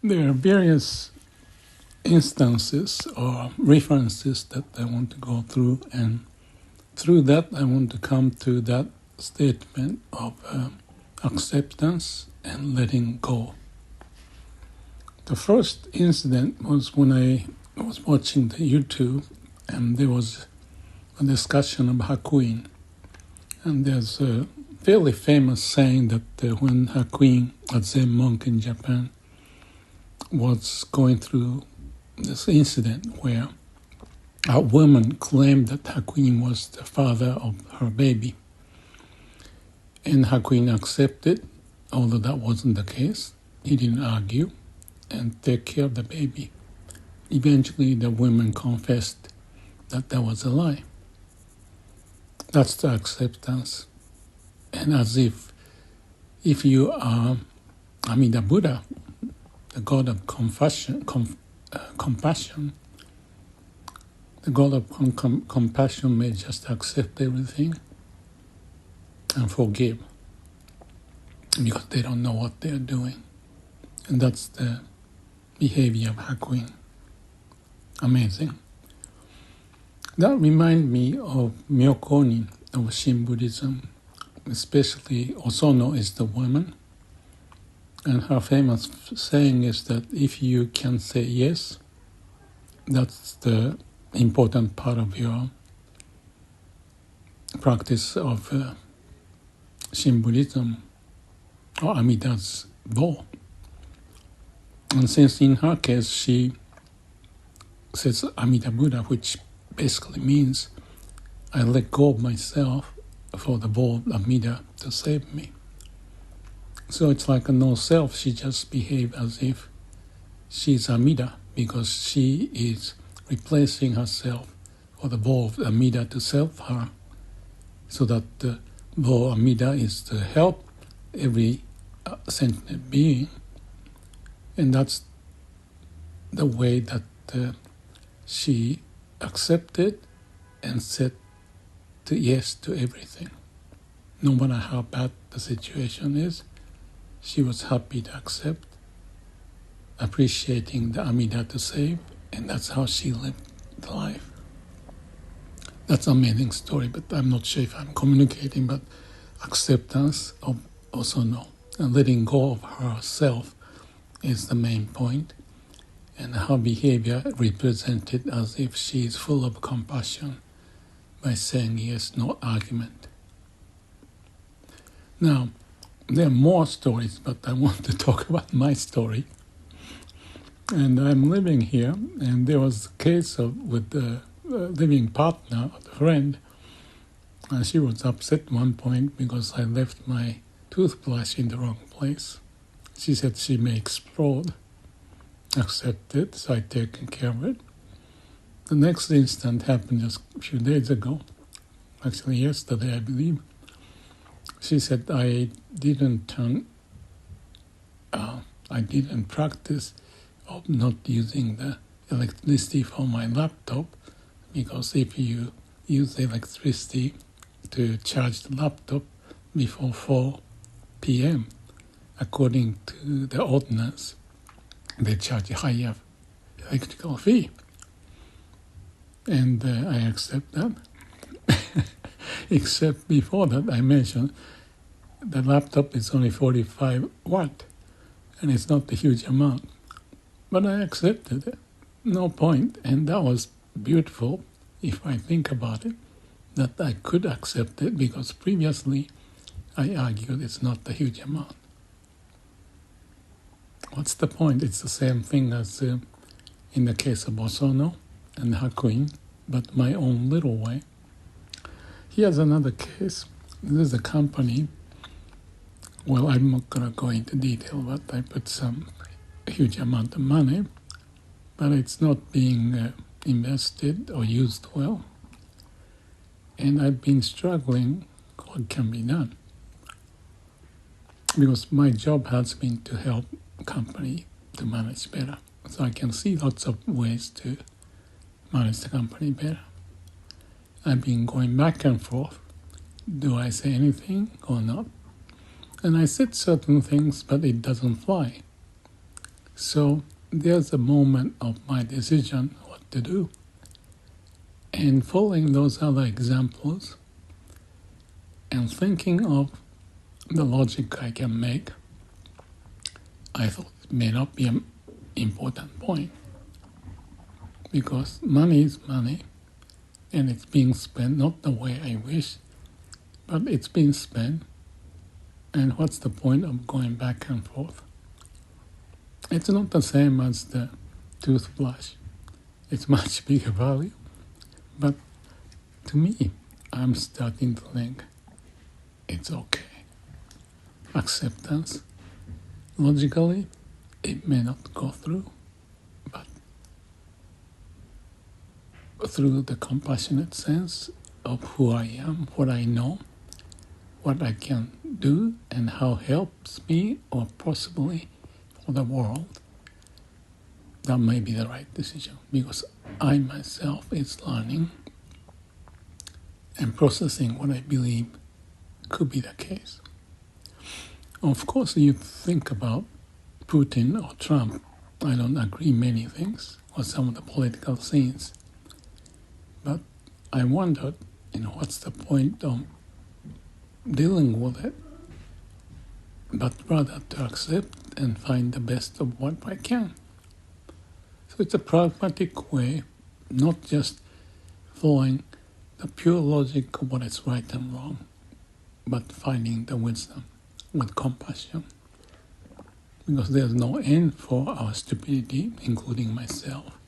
There are various instances or references that I want to go through, and through that I want to come to that statement of acceptance and letting go. The first incident was when I was watching the YouTube, and there was a discussion of Hakuin. And there's a fairly famous saying that when Hakuin, a Zen monk in Japan, was going through this incident where a woman claimed that Hakuin was the father of her baby. And Hakuin accepted, although that wasn't the case. He didn't argue and take care of the baby. Eventually, the woman confessed that that was a lie. That's the acceptance. And as if you are Amida Buddha, the God of compassion, the God of compassion may just accept everything and forgive because they don't know what they're doing. And that's the behavior of Hakuin. Amazing. That reminds me of Myokonin of Shin Buddhism, especially Osono is the woman. And her famous saying is that if you can say yes, that's the important part of your practice of Shin Buddhism, or Amida's law. And since in her case she says Amida Buddha, which basically means I let go of myself for the vow of Amida to save me. So it's like a no self. She just behaves as if she's Amida because she is replacing herself for the vow of Amida to save her, so that the vow of Amida is to help every sentient being. And that's the way that she accepted and said yes to everything. No matter how bad the situation is, she was happy to accept, appreciating the Amida to save, and that's how she lived the life. That's an amazing story, but I'm not sure if I'm communicating, but acceptance of Osono and letting go of herself is the main point, and her behavior represented as if she is full of compassion by saying yes, no argument. Now, there are more stories, but I want to talk about my story. And I'm living here, and there was a case with the living partner, a friend, and she was upset at one point because I left my toothbrush in the wrong place. She said she may explode. Accepted, so I taken care of it. The next incident happened just a few days ago, actually yesterday, I believe. She said I didn't practice of not using the electricity for my laptop, because if you use electricity to charge the laptop before 4 p.m., according to the ordinance, they charge a higher electrical fee. And I accept that. Except before that, I mentioned the laptop is only 45 watt, and it's not a huge amount. But I accepted it, no point. And that was beautiful, if I think about it, that I could accept it, because previously I argued it's not a huge amount. What's the point? It's the same thing as in the case of Osono and Hakuin, but my own little way. Here's another case. This is a company. Well, I'm not going to go into detail, but I put some huge amount of money, but it's not being invested or used well. And I've been struggling what can be done. Because my job has been to help company to manage better. So I can see lots of ways to manage the company better. I've been going back and forth. Do I say anything or not? And I said certain things, but it doesn't fly. So there's a moment of my decision what to do. And following those other examples and thinking of the logic I can make, I thought it may not be an important point. Because money is money, and it's being spent not the way I wish, but it's being spent, and what's the point of going back and forth? It's not the same as the toothbrush. It's much bigger value, but to me, I'm starting to think it's okay. Acceptance. Logically, it may not go through, but through the compassionate sense of who I am, what I know, what I can do, and how it helps me or possibly for the world, that may be the right decision, because I myself is learning and processing what I believe could be the case. Of course, you think about Putin or Trump. I don't agree many things or some of the political scenes, but I wondered, what's the point of dealing with it, but rather to accept and find the best of what I can. So it's a pragmatic way, not just following the pure logic of what is right and wrong, but finding the wisdom with compassion. Because there's no end for our stupidity, including myself.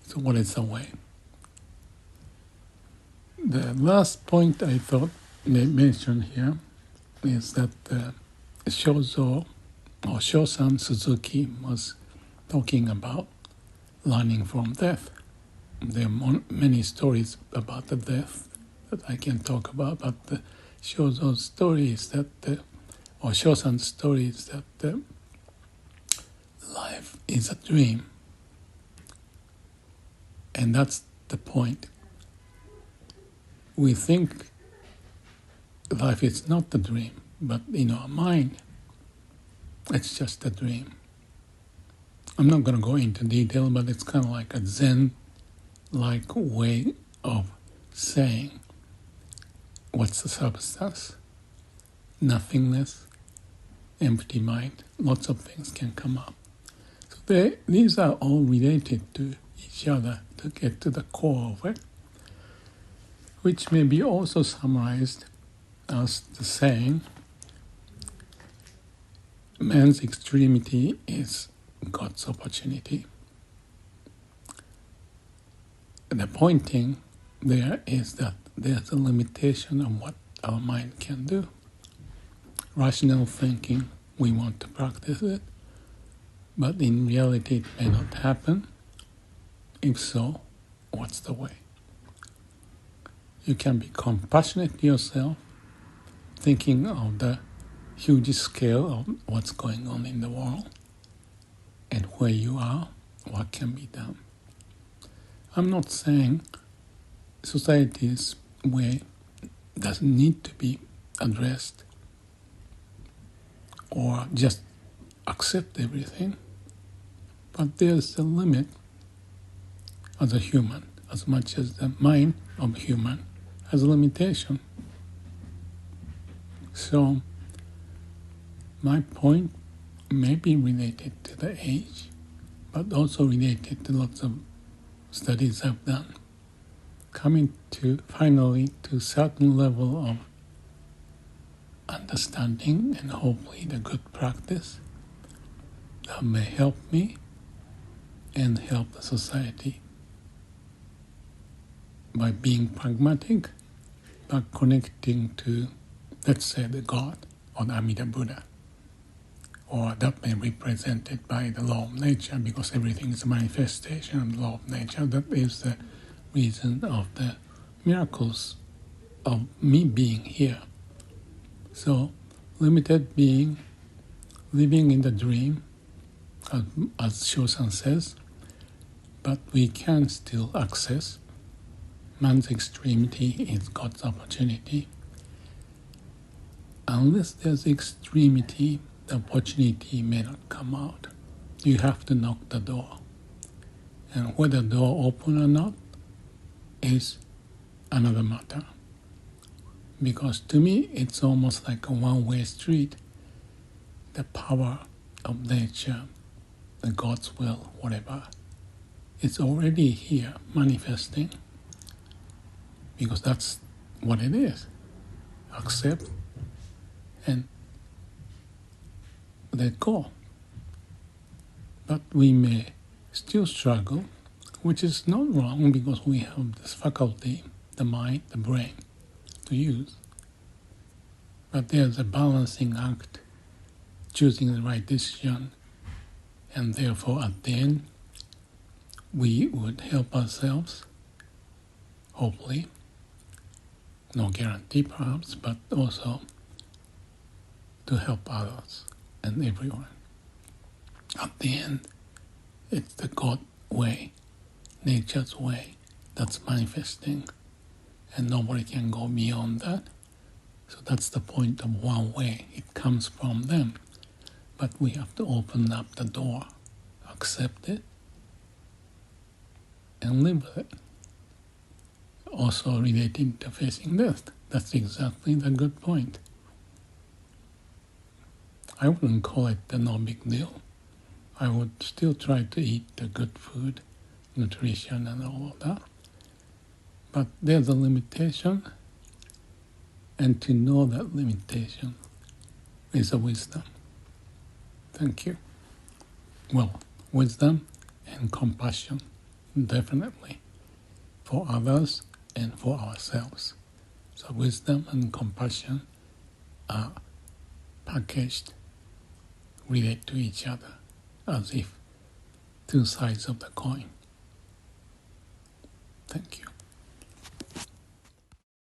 So what is the way? The last point I thought they mentioned here is that Shosan Suzuki was talking about learning from death. There are many stories about the death that I can talk about, but the Shosan's story is that life is a dream, and that's the point. We think life is not a dream, but in our mind, it's just a dream. I'm not going to go into detail, but it's kind of like a Zen-like way of saying what's the substance, nothingness, empty mind, lots of things can come up. So these are all related to each other to get to the core of it, which may be also summarized as the saying, man's extremity is God's opportunity. The pointing there is that there's a limitation of what our mind can do. Rational thinking, we want to practice it, but in reality it may not happen. If so, what's the way? You can be compassionate to yourself, thinking of the huge scale of what's going on in the world and where you are, what can be done. I'm not saying society's way doesn't need to be addressed or just accept everything, but there's a limit as a human, as much as the mind of human has a limitation. So my point may be related to the age, but also related to lots of studies I've done, coming to finally to a certain level of understanding and hopefully the good practice that may help me and help the society by being pragmatic, but connecting to, let's say, the God or the Amida Buddha, or that may be represented by the law of nature, because everything is a manifestation of the law of nature. That is the reason of the miracles of me being here. So, limited being, living in the dream, as Shosan says, but we can still access. Man's extremity is God's opportunity. Unless there's extremity, the opportunity may not come out. you have to knock the door. And whether the door open or not is another matter. Because to me, it's almost like a one-way street. The power of nature, the God's will, whatever, it's already here manifesting. Because that's what it is. Accept and let go. But we may still struggle, which is not wrong because we have this faculty, the mind, the brain, to use. But there's a balancing act, choosing the right decision, and therefore at the end, we would help ourselves, hopefully, no guarantee perhaps, but also to help others and everyone. At the end, it's the God way, nature's way that's manifesting, and nobody can go beyond that. So that's the point of one way. It comes from them. But we have to open up the door, accept it, and live with it. Also relating to facing death. That's exactly the good point. I wouldn't call it a no big deal. I would still try to eat the good food, nutrition and all of that. But there's a limitation, and to know that limitation is a wisdom. Thank you. Well, wisdom and compassion, definitely, for others and for ourselves. So wisdom and compassion are packaged, relate to each other, as if two sides of the coin. Thank you.